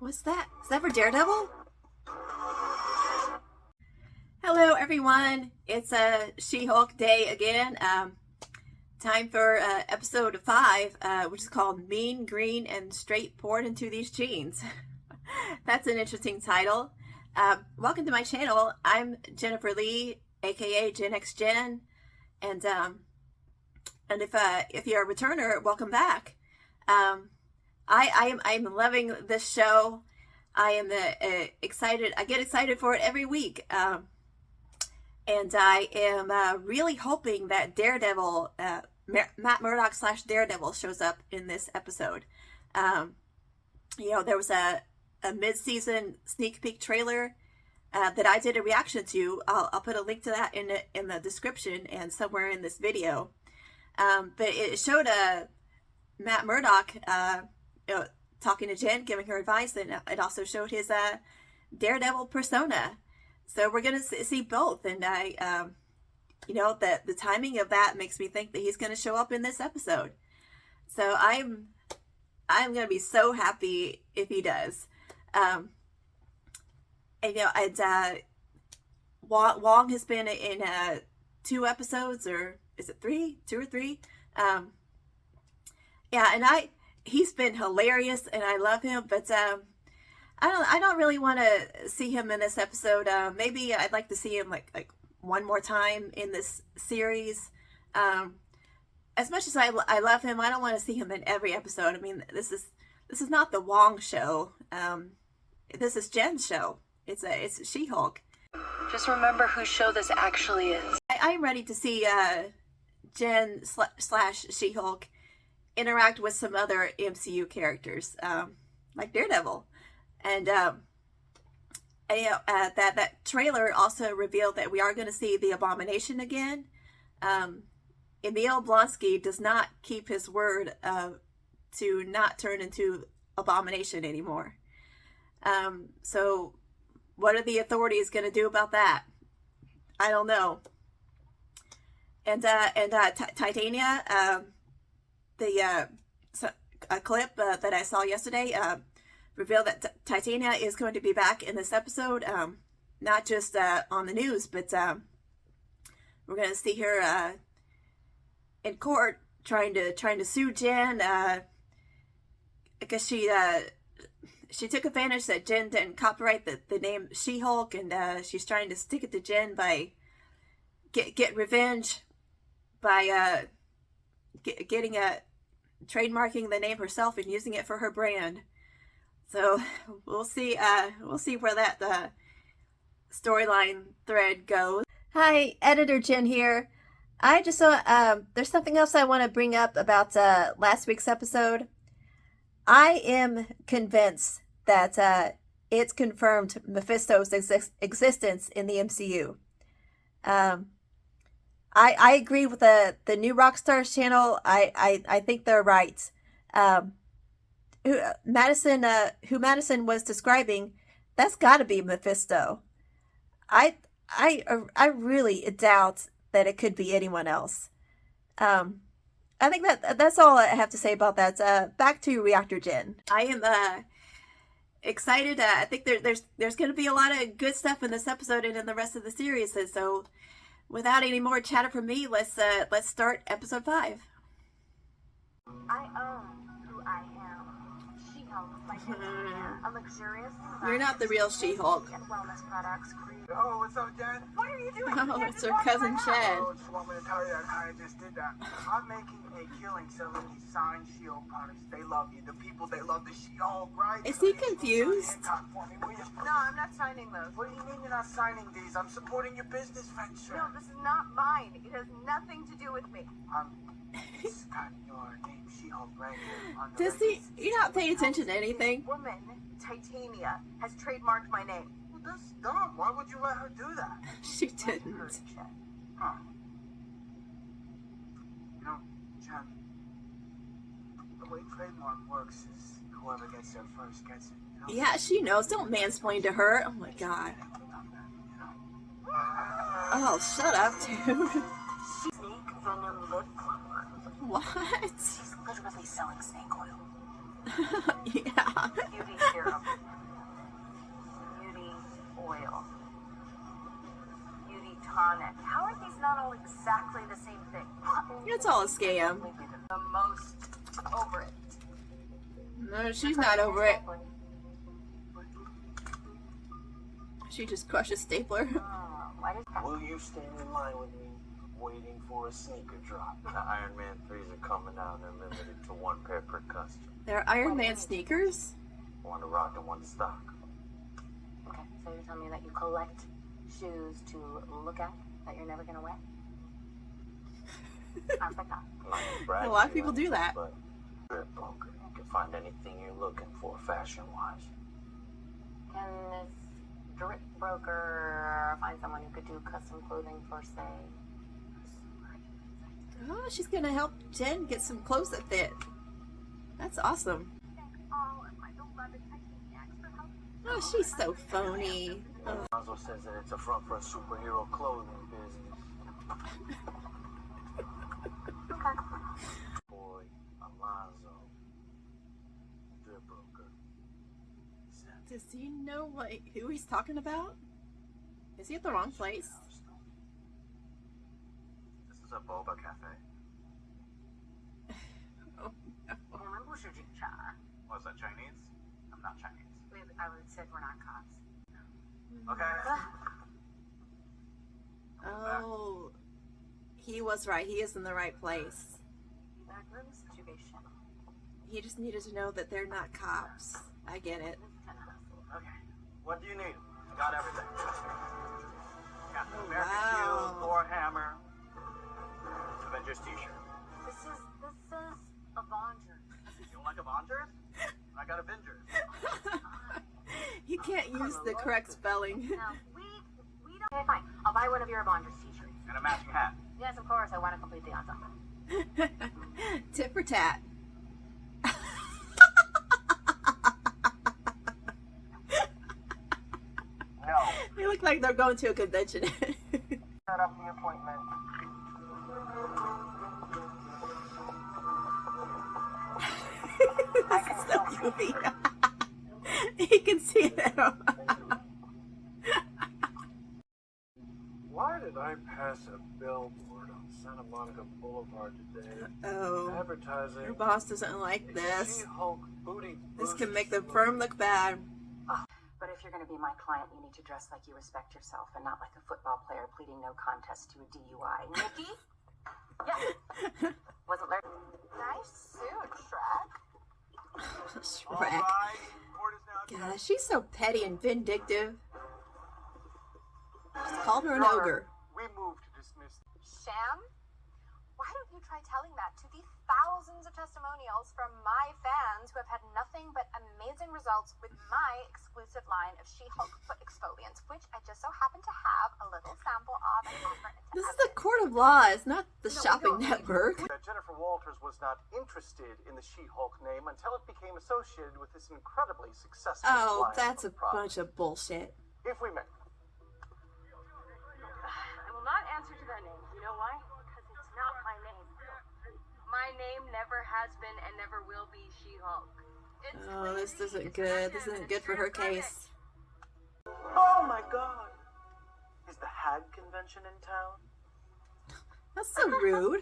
What's that? Is that for Daredevil? Hello everyone, it's a She-Hulk day again. Time for episode 5, which is called Mean, Green, and Straight Poured Into These Jeans. That's an interesting title. Welcome to my channel. I'm Jennifer Lee, aka GenXJen, and if you're a returner, welcome back. I'm loving this show. I am excited. I get excited for it every week. And I am really hoping that Daredevil, Matt Murdock / Daredevil shows up in this episode. You know, there was a mid-season sneak peek trailer that I did a reaction to. I'll put a link to that in the description and somewhere in this video. But it showed Matt Murdock talking to Jen, giving her advice, and it also showed his Daredevil persona. So we're gonna see both, and you know, the timing of that makes me think that he's gonna show up in this episode. So I'm gonna be so happy if he does. And you know, Wong has been in 2 episodes, or is it 3? 2 or 3? Yeah, and he's been hilarious, and I love him, but I don't really want to see him in this episode. Maybe I'd like to see him like one more time in this series. As much as I love him, I don't want to see him in every episode. I mean, this is not the Wong show. This is Jen's show. It's She-Hulk. Just remember whose show this actually is. I'm ready to see Jen / She-Hulk interact with some other MCU characters, like Daredevil. And you know, that trailer also revealed that we are going to see the Abomination again. Emil Blonsky does not keep his word to not turn into Abomination anymore. So what are the authorities going to do about that? I don't know. And Titania, a clip that I saw yesterday revealed that Titania is going to be back in this episode, not just on the news, but we're going to see her in court trying to sue Jen because she took advantage that Jen didn't copyright the name She-Hulk, and she's trying to stick it to Jen by get revenge by trademarking the name herself and using it for her brand. So we'll see where that storyline thread goes. Hi, Editor Jen here. I just saw there's something else I want to bring up about last week's episode. I am convinced that it's confirmed Mephisto's existence in the MCU. I agree with the new Rockstars channel. I think they're right. Who Madison was describing, that's got to be Mephisto. I really doubt that it could be anyone else. I think that's all I have to say about that. Back to Reactor Jen. I am excited. I think there's going to be a lot of good stuff in this episode and in the rest of the series. So without any more chatter from me, let's start episode 5. I own who I am. She-Hulk, like a luxurious. You're not the real She-Hulk. And wellness products. Oh, what's up, Jen? What are you doing? Oh, it's her cousin Chad. Oh, just want me to tell you I just did that. I'm making a killing selling these signed She-Hulk products. They love you. The people, they love the She-Hulk, right? Is he confused? No, I'm not signing those. What do you mean you're not signing these? I'm supporting your business venture. No, this is not mine. It has nothing to do with me. It's got your name, She-Hulk, right here. On the Does he? You're not paying attention to anything. This woman, Titania, has trademarked my name. Well, that's dumb. Why would you let her do that? She didn't. Huh. You know, Jen, the way trademark works is whoever gets there first gets it. You know? Yeah, she knows. Don't mansplain to her. Oh my god. Oh, shut up, dude. Snake venom lip plumper. What? She's literally selling snake oil. Yeah. Beauty serum. It's all a scam. The most over it. No, she's not over it. She just crushes stapler. Will you stand in line with me, waiting for a sneaker drop? The Iron Man 3s are coming out and limited to 1 pair per customer. They're Iron Man sneakers? One to rock and one to stock. Okay, so you're telling me that you collect shoes to look at that you're never gonna wear? Sounds like that. A lot of people do that. But you're a broker. You can find anything you're looking for, fashion-wise. Can this drip broker find someone who could do custom clothing for, say, Oh, she's gonna help Jen get some clothes that fit. That's awesome. Oh, she's so phony. Oh. Alonzo says that it's a front for a superhero clothing business. Boy, Alonzo, drip broker. Does he know who he's talking about? Is he at the wrong place? This is a boba cafe. Oh, no. Was that Chinese? I'm not Chinese. I would say we're not cops. Okay. Oh, he was right. He is in the right place. Backroom situation. He just needed to know that they're not cops. I get it. Okay. What do you need? Got everything. Got the Oh, American wow. Shield, Thor hammer, Avengers t-shirt. This is Avengers. You don't like Avengers? I got Avengers. He can't use the correct spelling. No, we don't. Okay, fine. I'll buy one of your Avengers t-shirts. And a matching hat. Yes, of course. I want to complete the ensemble. Tit for tat. No. They look like they're going to a convention. Set up the appointment. This is so goofy. He can see them. Why did I pass a billboard on Santa Monica Boulevard today? Oh, Advertising. your boss doesn't like this. She-Hulk booty This can boost make the suit. firm look bad. But if you're going to be my client, you need to dress like you respect yourself and not like a football player pleading no contest to a DUI. Nikki? Yeah. Wasn't there? Nice suit, Shrek. All Shrek. right, board is now God, she's so petty and vindictive. Just called her an Your Honor, ogre. We move to dismiss. Sham? Why don't you try telling that to the thousands of testimonials from my fans who have had nothing but amazing results with my exclusive line of She-Hulk foot exfoliants, which I just so happen to have a little sample of and offer it to This is the everyone. court of law. It's not the No, shopping no. network. That Jennifer Walters was not interested in the She-Hulk name until it became associated with this incredibly successful Oh, line that's a of products. bunch of bullshit. If we may. I will not answer to that name. You know why? Because it's not my name. My name never has been and never will be She-Hulk. Oh, this isn't good. This isn't good for her case. Oh my God! Is the HAG convention in town? That's so rude.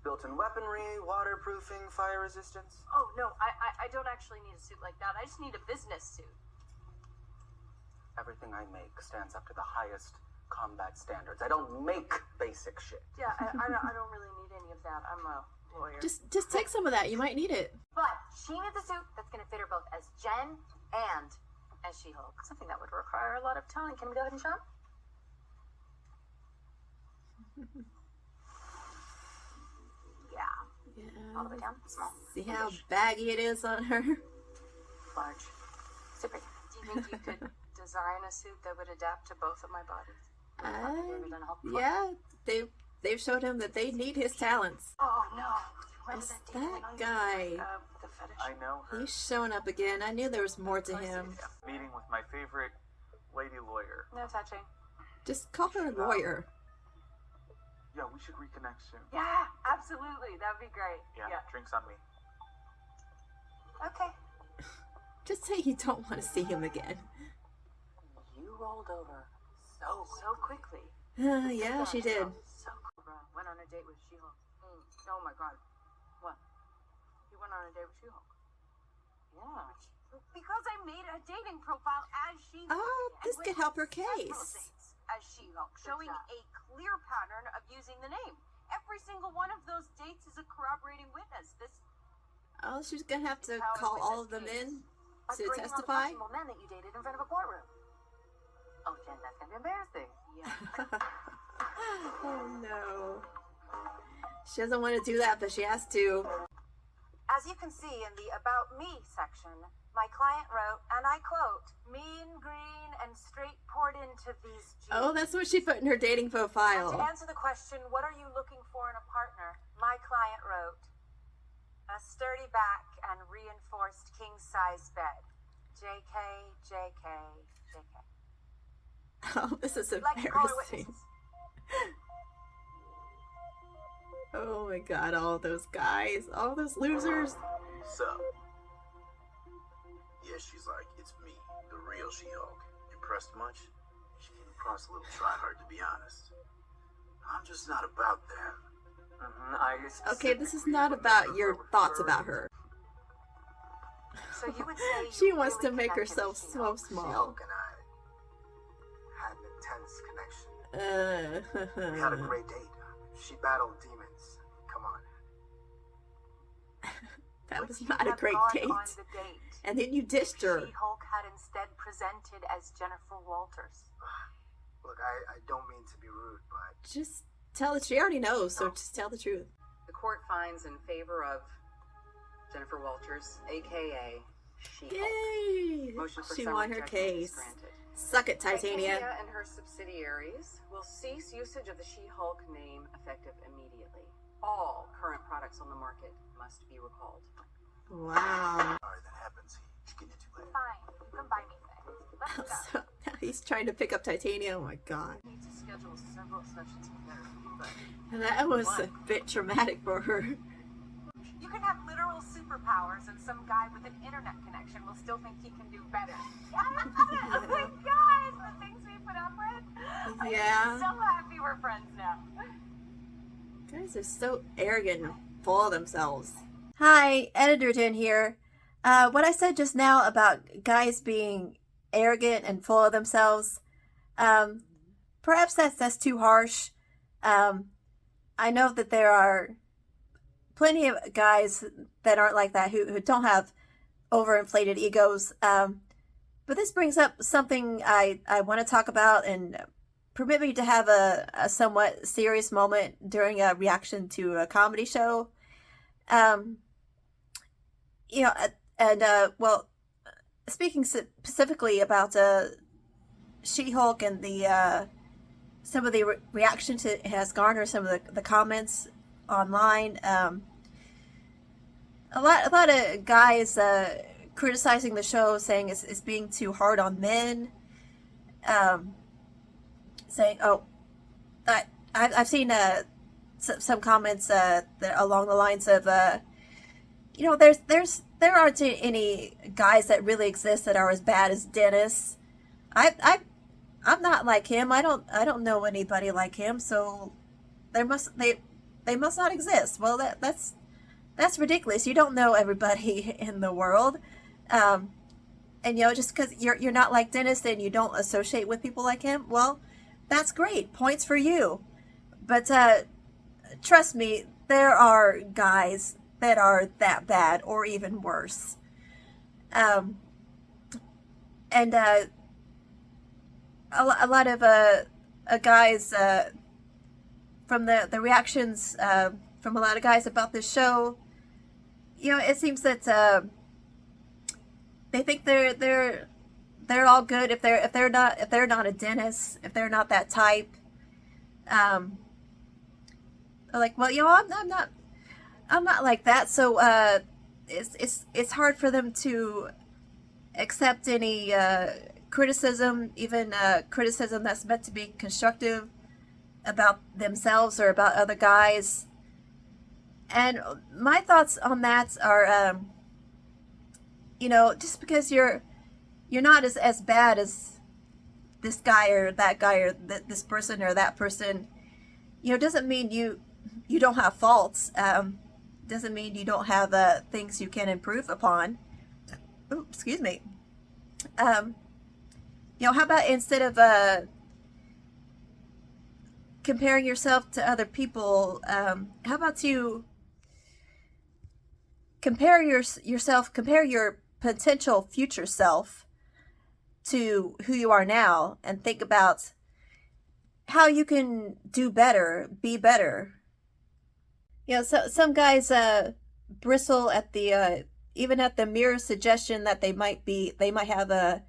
Built-in weaponry, waterproofing, fire resistance. Oh, no, I don't actually need a suit like that. I just need a business suit. Everything I make stands up to the highest combat standards. I don't make basic shit. Yeah, I don't really need any of that. I'm a lawyer. Just take some of that. You might need it. But she needs a suit that's going to fit her both as Jen and as She-Hulk. Something that would require a lot of talent. Can we go ahead and shop? Yeah. All the way Yeah. down? Small. See how baggy it is on her? Large. Super. Do you think you could design a suit that would adapt to both of my bodies? Have you ever done Hulk before? Yeah, they've showed him that they need his talents. Oh, no. When It's did that demon guy. the fetish? I know her. He's showing up again. I knew there was more to him. Meeting with my favorite lady lawyer. No touching. Just call her a lawyer. Yeah, we should reconnect soon. Yeah, absolutely. That'd be great. Yeah, drinks on me. Okay. Just say you don't want to see him again. You rolled over so quickly. Yeah, she did. So cool. went on a date with She-Hulk. Oh my god. What? You went on a date with She-Hulk? Yeah. Because I made a dating profile as She-Hulk. Oh, this could help her case. As She-Hulk, showing a clear pattern of using the name. Every single one of those dates is a corroborating witness. This. Oh, she's gonna have to call all of them in to testify. All the men that you dated in front of a courtroom. Oh, Jen, that's gonna be embarrassing. Yeah. Oh no. She doesn't want to do that, but she has to. As you can see in the About Me section, my client wrote, and I quote, "Mean, green, and straight poured into these jeans." Oh, that's what she put in her dating To profile. answer the question, what are you looking for in a partner? My client wrote, "A sturdy back and reinforced king-size bed. JK, JK, JK." Oh, this is Like to call her embarrassing. witnesses. Oh my god, all those guys, all those losers. Sup? Yeah, she's like, it's me, the real She-Hulk. Impressed much? She came across a little try-hard, to be honest. I'm just not about that. Okay, this is not about your thoughts about her. So you would say She you wants really to make connected herself with so She-Hulk. small. She-Hulk and I had an intense connection. We had a great date. She battled demons. Come on. That Would was you not a have great gone date. on the date And then you dissed her. She-Hulk had instead presented as Jennifer Walters? Look, I don't mean to be rude, but Just tell it. She already knows, so just tell the truth. The court finds in favor of Jennifer Walters, aka She-Hulk. Yay! Motion for She summary won her judgment is case. granted. Suck it, Titania. Titania and her subsidiaries will cease usage of the She-Hulk name effective immediately. All current products on the market must be recalled. Wow. Alright, that happens. She getting it too late. Fine, you can buy me things. Let's go. So now he's trying to pick up Titania. Oh my god. Need to schedule several sessions for therapy, but And that was a bit traumatic for her. You can have literal superpowers, and some guy with an internet connection will still think he can do better. Yeah, oh my god, the things we put up with. Yeah. I'm so happy we're friends now. Guys are so arrogant and full of themselves. Hi, Editor Jen here. What I said just now about guys being arrogant and full of themselves, perhaps that's too harsh. I know that there are plenty of guys that aren't like that, who don't have overinflated egos. But this brings up something I want to talk about, and permit me to have a somewhat serious moment during a reaction to a comedy show. Well, speaking specifically about She-Hulk and the some of the reactions it has garnered, some of the comments online. A lot of guys criticizing the show, saying it's being too hard on men. Saying, "Oh, I've seen some comments that along the lines of, there aren't any guys that really exist that are as bad as Dennis. I'm not like him. I don't know anybody like him. So they must not exist. Well, that's ridiculous. You don't know everybody in the world, and just because you're not like Dennis and you don't associate with people like him, well, that's great. Points for you. But trust me, there are guys that are that bad or even worse. And a lot of guys from the reactions from a lot of guys about this show, it seems that they think they're all good if they're not a Dennis, if they're not that type. They're like, well, I'm not like that. So it's hard for them to accept any criticism, even criticism that's meant to be constructive about themselves or about other guys. And my thoughts on that are, just because you're not as bad as this guy or that guy or this person or that person, doesn't mean you don't have faults doesn't mean you don't have things you can improve upon. Ooh, excuse me. How about instead of comparing yourself to other people, how about you compare compare your potential future self to who you are now, and think about how you can do better, be better. So some guys bristle at the even at the mere suggestion that they might have a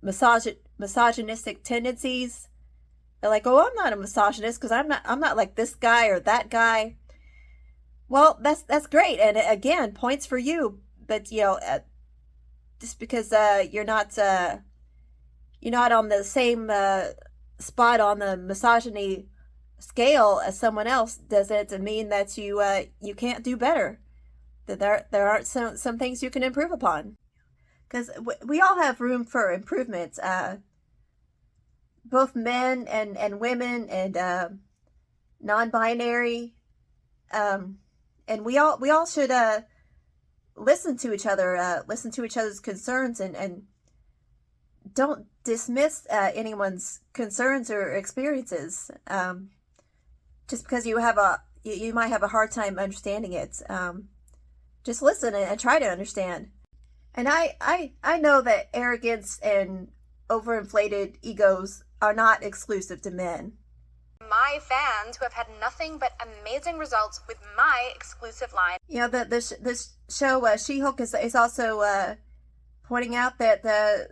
misogynistic tendencies. They're like, "Oh, I'm not a misogynist because I'm not like this guy or that guy." Well, that's great, and again, points for you. But just because you're not on the same spot on the misogyny scale as someone else doesn't mean that you can't do better. That there aren't some things you can improve upon, because we all have room for improvement. Both men and women and non-binary, and we all should listen to each other, listen to each other's concerns, and don't dismiss anyone's concerns or experiences just because you might have a hard time understanding it. Just listen and try to understand. And I know that arrogance and overinflated egos are not exclusive to men. My fans who have had nothing but amazing results with my exclusive line. This show, She-Hulk, is also pointing out that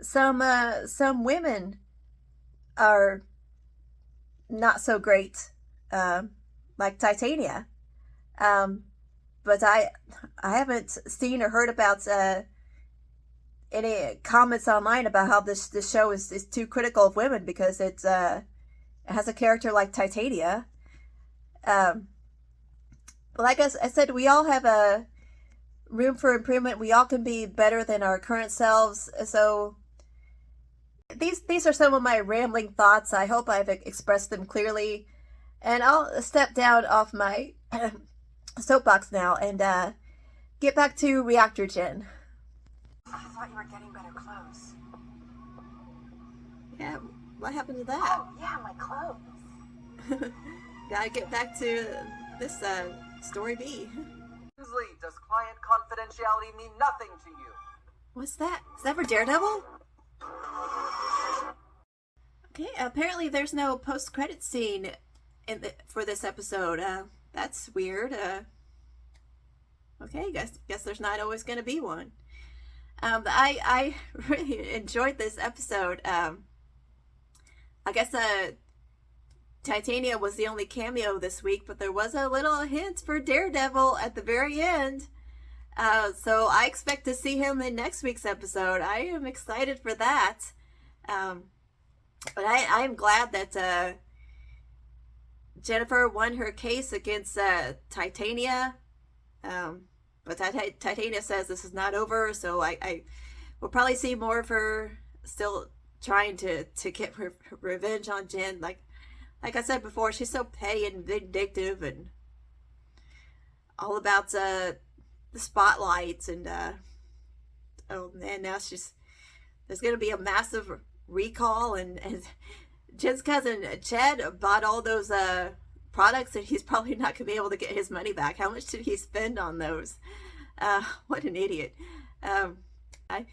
some women are not so great, like Titania. But I haven't seen or heard about any comments online about how this show is too critical of women because it has a character like Titania. Like I said, we all have a room for improvement. We all can be better than our current selves. So these are some of my rambling thoughts. I hope I've expressed them clearly. And I'll step down off my soapbox now and get back to GenXJen. I thought you were getting better clothes. Yeah, what happened to that? Oh, yeah, my clothes. Gotta get back to this story B. Tinsley, does client confidentiality mean nothing to you? What's that? Is that for Daredevil? Okay, apparently there's no post-credit scene for this episode. That's weird. Okay, guess there's not always going to be one. I really enjoyed this episode. I guess Titania was the only cameo this week, but there was a little hint for Daredevil at the very end. So I expect to see him in next week's episode. I am excited for that. But I am glad that Jennifer won her case against Titania. But Titania says this is not over, so I will probably see more of her still trying to get her revenge on Jen. Like I said before, she's so petty and vindictive and all about the spotlights, and oh man, now there's gonna be a massive recall, and Jen's cousin Chad bought all those products, and he's probably not gonna be able to get his money back. How much did he spend on those? What an idiot. I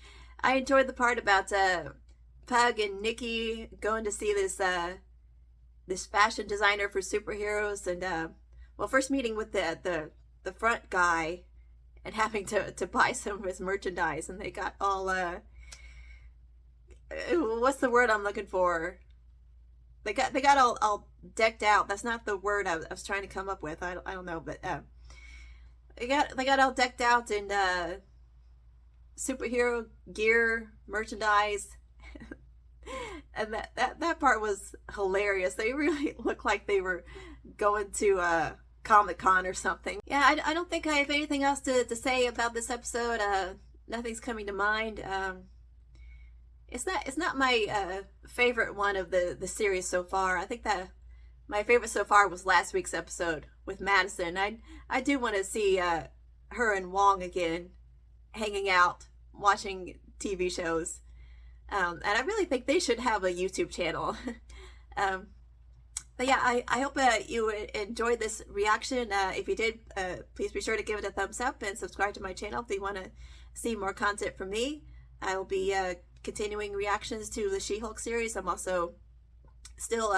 enjoyed the part about Pug and Nikki going to see this fashion designer for superheroes, and first meeting with the front guy and having to buy some of his merchandise, and they got all what's the word I'm looking for? They got all decked out. That's not the word I was trying to come up with. I don't know, but they got all decked out in superhero gear, merchandise. And that part was hilarious. They really looked like they were going to Comic-Con or something. Yeah, I don't think I have anything else to say about this episode. Nothing's coming to mind. It's not my favorite one of the series so far. I think that my favorite so far was last week's episode with Madison. I do want to see her and Wong again, hanging out, watching TV shows. And I really think they should have a YouTube channel. But yeah, I hope you enjoyed this reaction. If you did, please be sure to give it a thumbs up and subscribe to my channel if you want to see more content from me. I will be continuing reactions to the She-Hulk series. I'm also still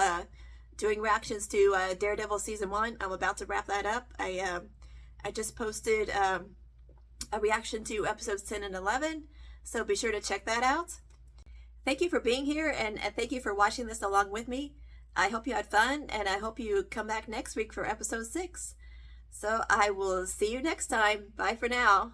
doing reactions to Daredevil Season 1. I'm about to wrap that up. I just posted a reaction to episodes 10 and 11, so be sure to check that out. Thank you for being here, and thank you for watching this along with me. I hope you had fun, and I hope you come back next week for episode 6. So I will see you next time. Bye for now.